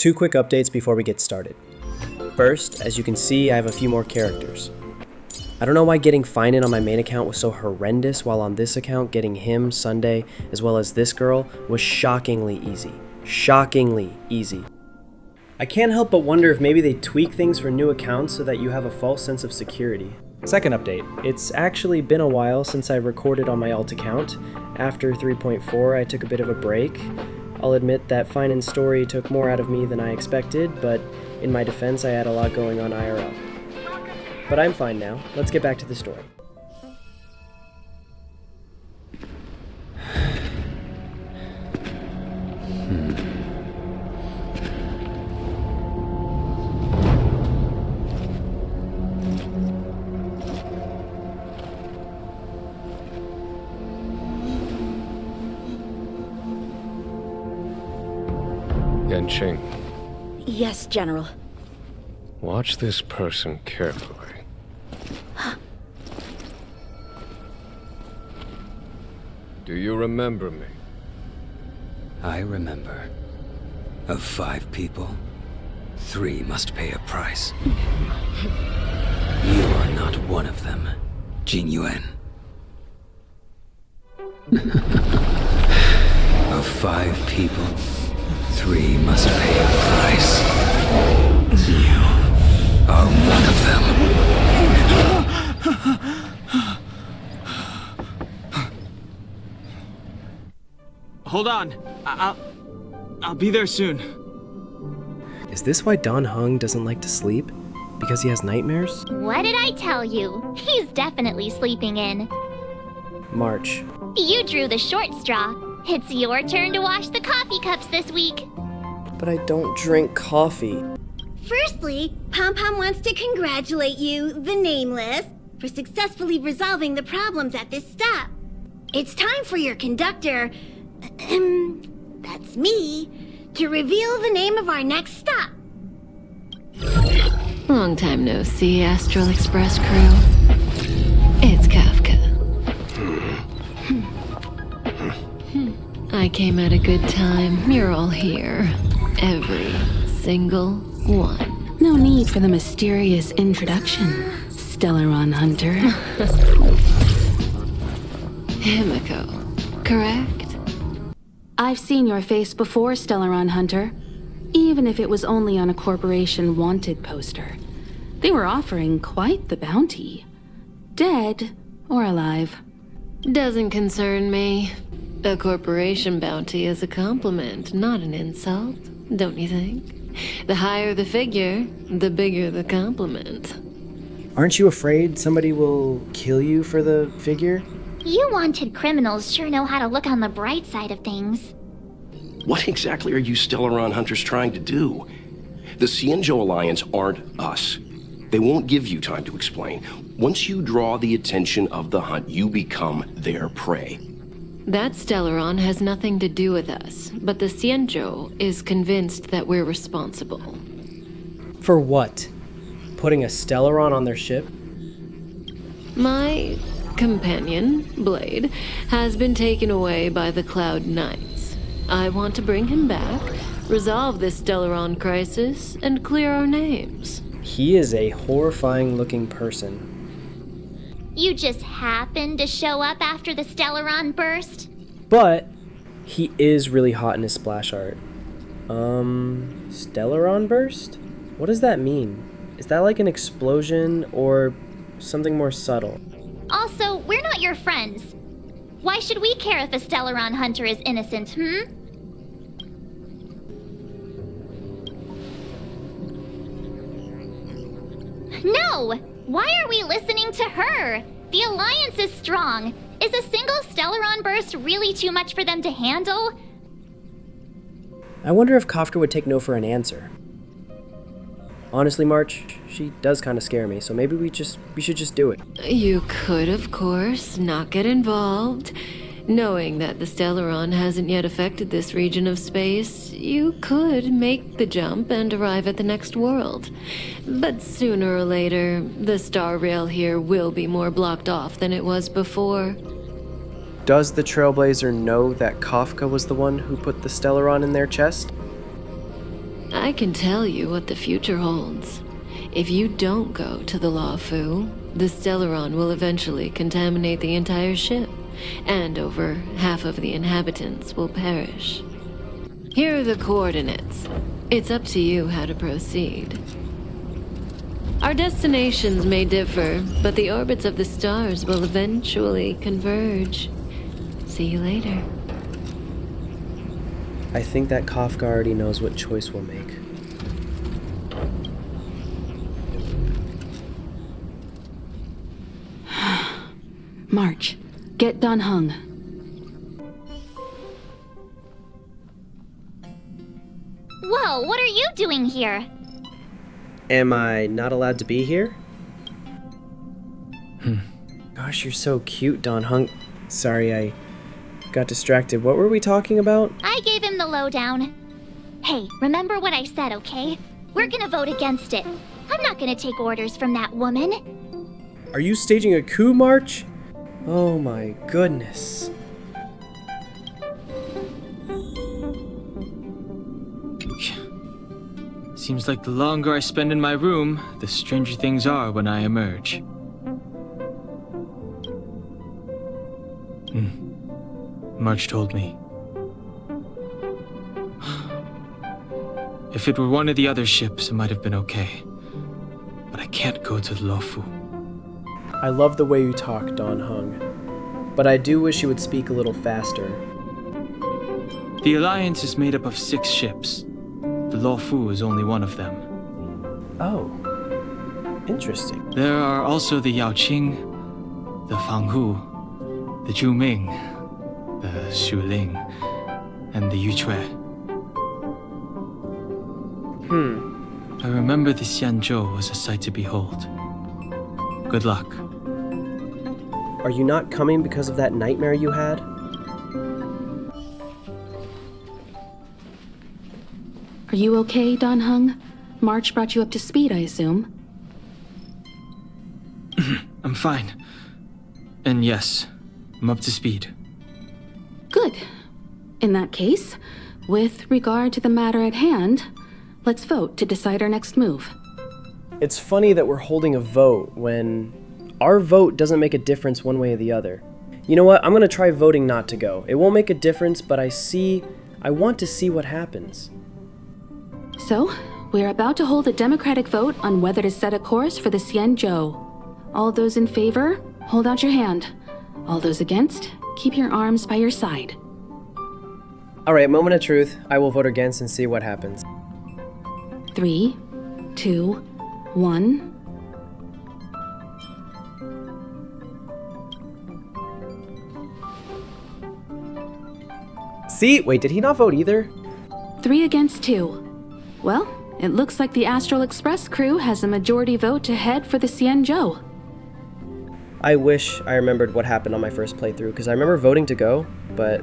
Two quick updates before we get started. First, as you can see, I have a few more characters. I don't know why getting Finan on my main account was so horrendous, while on this account getting him, Sunday, as well as this girl was shockingly easy. Shockingly easy. I can't help but wonder if maybe they tweak things for new accounts so that you have a false sense of security. Second update, it's actually been a while since I recorded on my alt account. After 3.4, I took a bit of a break. I'll admit that Finan's story took more out of me than I expected, but in my defense, I had a lot going on IRL. But I'm fine now. Let's get back to the story. Yanqing, Yes, General. watch this person carefully. Do you remember me? I remember. Of 5 people, 3 must pay a price. You are not one of them, Jin Yuan. Of 5 people, 3 must pay a price. You are one of them. Hold on. I'll be there soon. Is this why Dan Heng doesn't like to sleep? Because he has nightmares? What did I tell you? He's definitely sleeping in. March. You drew the short straw. It's your turn to wash the coffee cups this week. But I don't drink coffee. Firstly, Pom Pom wants to congratulate you, the Nameless, for successfully resolving the problems at this stop. It's time for your conductor, that's me, to reveal the name of our next stop. Long time no see, Astral Express crew. It's Kafka. I came at a good time. You're all here. Every single one. No need for the mysterious introduction, Stellaron Hunter. Himiko, correct? I've seen your face before, Stellaron Hunter. Even if it was only on a corporation wanted poster. They were offering quite the bounty. Dead or alive. Doesn't concern me. A corporation bounty is a compliment, not an insult, don't you think? The higher the figure, the bigger the compliment. Aren't you afraid somebody will kill you for the figure? You wanted criminals sure know how to look on the bright side of things. What exactly are you Stellaron Hunters trying to do? The Xianzhou Alliance aren't us. They won't give you time to explain. Once you draw the attention of the hunt, you become their prey. That Stellaron has nothing to do with us, but the Xianzhou is convinced that we're responsible. For what? Putting a Stellaron on their ship? My companion, Blade, has been taken away by the Cloud Knights. I want to bring him back, resolve this Stellaron crisis, and clear our names. He is a horrifying looking person. You just happened to show up after the Stellaron burst? But he is really hot in his splash art. Stellaron burst? What does that mean? Is that like an explosion or something more subtle? Also, we're not your friends. Why should we care if a Stellaron hunter is innocent, No! Why are we listening to her? The Alliance is strong. Is a single Stellaron burst really too much for them to handle? I wonder if Kafka would take no for an answer. Honestly, March, she does kind of scare me, so maybe we should just do it. You could, of course, not get involved. Knowing that the Stellaron hasn't yet affected this region of space, you could make the jump and arrive at the next world. But sooner or later, the star rail here will be more blocked off than it was before. Does the Trailblazer know that Kafka was the one who put the Stellaron in their chest? I can tell you what the future holds. If you don't go to the Luofu, the Stellaron will eventually contaminate the entire ship, and over half of the inhabitants will perish. Here are the coordinates. It's up to you how to proceed. Our destinations may differ, but the orbits of the stars will eventually converge. See you later. I think that Kafka already knows what choice we'll make. March, get Dan Heng. Whoa, what are you doing here? Am I not allowed to be here? Gosh, you're so cute, Dan Heng. Sorry, I got distracted. What were we talking about? I gave him the lowdown. Hey, remember what I said, okay? We're gonna vote against it. I'm not gonna take orders from that woman. Are you staging a coup, March? Oh my goodness. Seems like the longer I spend in my room, the stranger things are when I emerge. March told me. If it were one of the other ships, it might have been okay. But I can't go to the Luofu. I love the way you talk, Dan Heng. But I do wish you would speak a little faster. The Alliance is made up of 6 ships. The Luofu is only one of them. Oh, interesting. There are also the Yaoqing, the Fanghu, the Zhuming, the Shuling, and the Yuchue. I remember the Xianzhou was a sight to behold. Good luck. Are you not coming because of that nightmare you had? Are you okay, Dan Heng? March brought you up to speed, I assume. I'm fine. And yes, I'm up to speed. Good. In that case, with regard to the matter at hand, let's vote to decide our next move. It's funny that we're holding a vote when our vote doesn't make a difference one way or the other. You know what? I'm gonna try voting not to go. It won't make a difference, but I want to see what happens. So, we're about to hold a democratic vote on whether to set a course for the Xianzhou. All those in favor, hold out your hand. All those against, keep your arms by your side. Alright, moment of truth. I will vote against and see what happens. 3, 2, 1. See? Wait, did he not vote either? 3 against 2. Well, it looks like the Astral Express crew has a majority vote to head for the Xianzhou. I wish I remembered what happened on my first playthrough, because I remember voting to go, but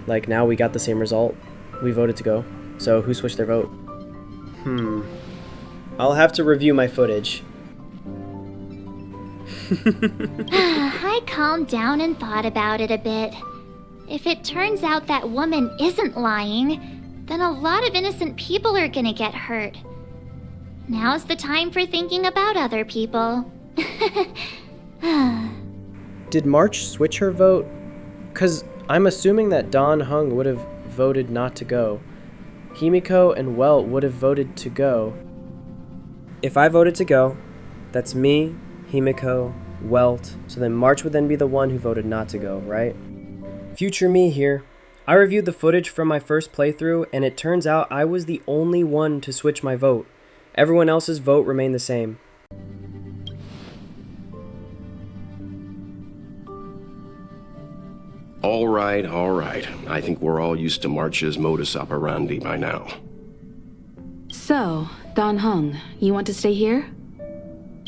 like now we got the same result. We voted to go. So who switched their vote? I'll have to review my footage. I calmed down and thought about it a bit. If it turns out that woman isn't lying, then a lot of innocent people are gonna get hurt. Now's the time for thinking about other people. Did March switch her vote? Because I'm assuming that Dan Heng would have voted not to go. Himiko and Welp would have voted to go. If I voted to go, that's me, Himiko, Welp, so then March would then be the one who voted not to go, right? Future me here. I reviewed the footage from my first playthrough, and it turns out I was the only one to switch my vote. Everyone else's vote remained the same. All right. I think we're all used to March's modus operandi by now. So, Dan Heng, you want to stay here?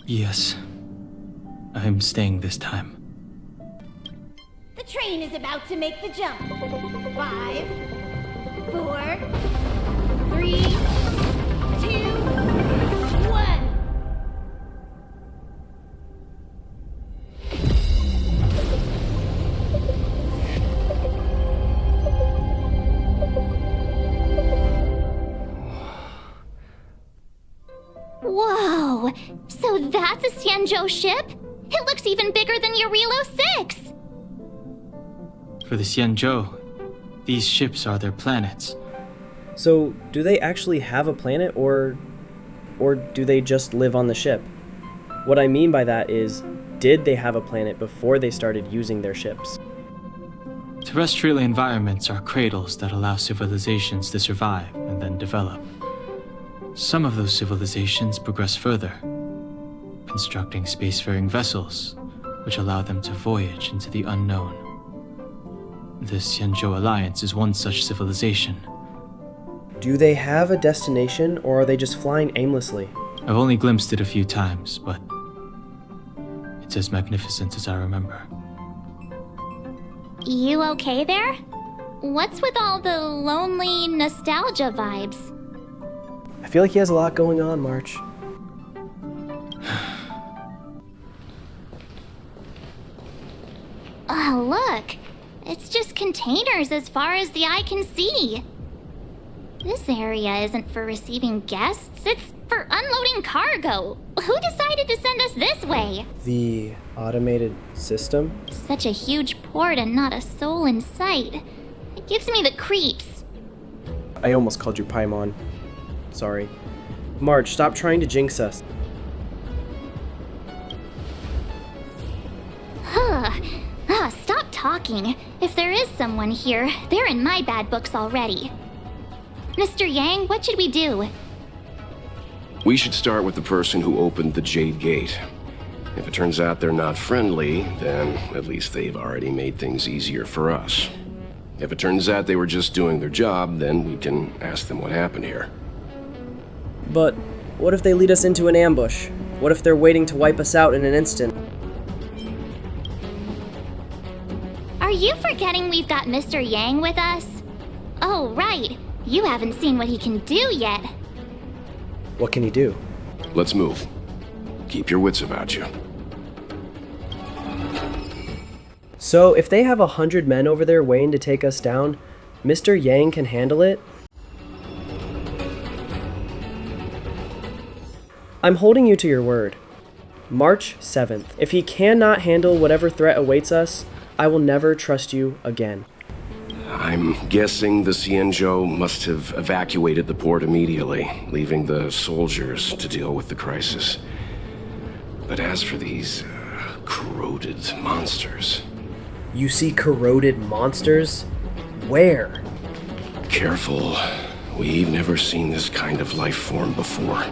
Yes. I'm staying this time. The train is about to make the jump. 5, 4, 3, 2, 1. Whoa! So that's a Xianzhou ship? It looks even bigger than Eurilo 6! For the Xianzhou, these ships are their planets. So, do they actually have a planet, or do they just live on the ship? What I mean by that is, did they have a planet before they started using their ships? Terrestrial environments are cradles that allow civilizations to survive and then develop. Some of those civilizations progress further, constructing spacefaring vessels, which allow them to voyage into the unknown. The Xianzhou Alliance is one such civilization. Do they have a destination, or are they just flying aimlessly? I've only glimpsed it a few times, but it's as magnificent as I remember. You okay there? What's with all the lonely nostalgia vibes? I feel like he has a lot going on, March. Oh, look! It's just containers as far as the eye can see. This area isn't for receiving guests, it's for unloading cargo. Who decided to send us this way? The automated system? Such a huge port and not a soul in sight. It gives me the creeps. I almost called you Paimon. Sorry. March, stop trying to jinx us. Stop talking. If there is someone here, they're in my bad books already. Mr. Yang, what should we do? We should start with the person who opened the Jade Gate. If it turns out they're not friendly, then at least they've already made things easier for us. If it turns out they were just doing their job, then we can ask them what happened here. But what if they lead us into an ambush? What if they're waiting to wipe us out in an instant? Are you forgetting we've got Mr. Yang with us? Oh, right. You haven't seen what he can do yet. What can he do? Let's move. Keep your wits about you. So, if they have 100 men over there waiting to take us down, Mr. Yang can handle it? I'm holding you to your word. March 7th. If he cannot handle whatever threat awaits us, I will never trust you again. I'm guessing the Xianzhou must have evacuated the port immediately, leaving the soldiers to deal with the crisis. But as for these corroded monsters... You see corroded monsters? Where? Careful. We've never seen this kind of life form before.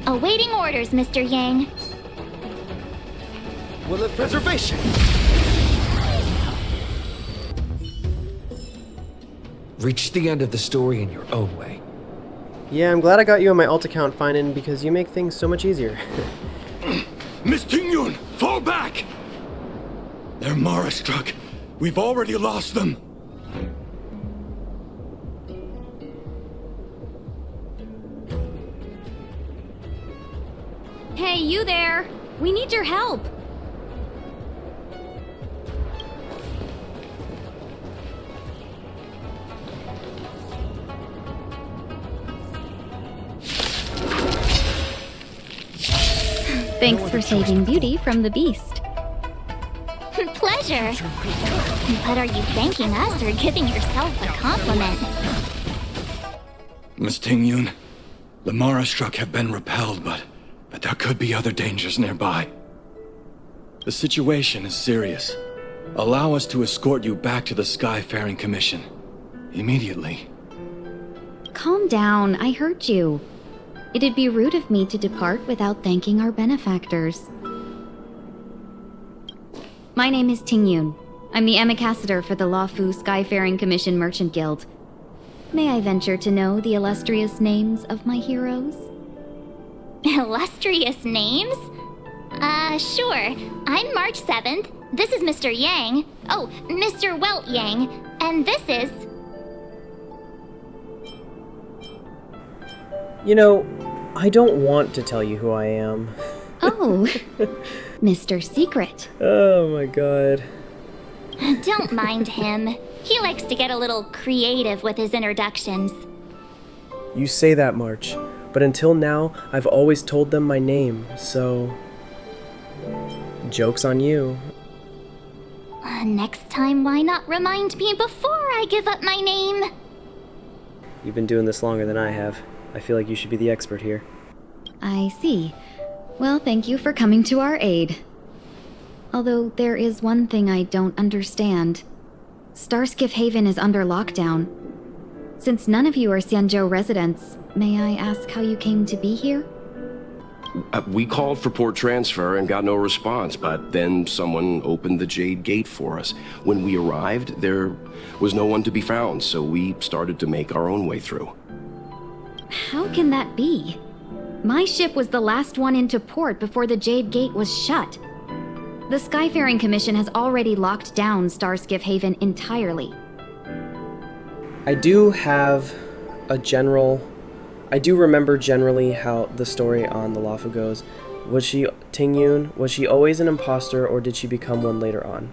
Awaiting orders, Mr. Yang. Will of preservation! Reach the end of the story in your own way. Yeah, I'm glad I got you on my alt account, Finan, because you make things so much easier. Miss Tingyun, fall back! They're Mara struck. We've already lost them. Hey, you there! We need your help! Thanks for saving Beauty from the beast. Pleasure. But are you thanking us or giving yourself a compliment? Miss Tingyun, the Mara struck have been repelled, but there could be other dangers nearby. The situation is serious. Allow us to escort you back to the Skyfaring Commission. Immediately. Calm down, I heard you. It'd be rude of me to depart without thanking our benefactors. My name is Tingyun. I'm the ambassador for the Luofu Skyfaring Commission Merchant Guild. May I venture to know the illustrious names of my heroes? Illustrious names? Sure. I'm March 7th. This is Mr. Yang. Oh, Mr. Welp Yang. And this is... You know, I don't want to tell you who I am. Oh, Mr. Secret. Oh my god. Don't mind him. He likes to get a little creative with his introductions. You say that, March. But until now, I've always told them my name, so... joke's on you. Next time, why not remind me before I give up my name? You've been doing this longer than I have. I feel like you should be the expert here. I see. Well, thank you for coming to our aid. Although there is one thing I don't understand. Starskiff Haven is under lockdown. Since none of you are Xianzhou residents, may I ask how you came to be here? We called for port transfer and got no response, but then someone opened the Jade Gate for us. When we arrived, there was no one to be found, so we started to make our own way through. How can that be? My ship was the last one into port before the Jade Gate was shut. The Skyfaring Commission has already locked down Starskiff Haven entirely. I do have a general... I do remember generally how the story on the Luofu goes. Was she Ting Yun? Was she always an imposter, or did she become one later on?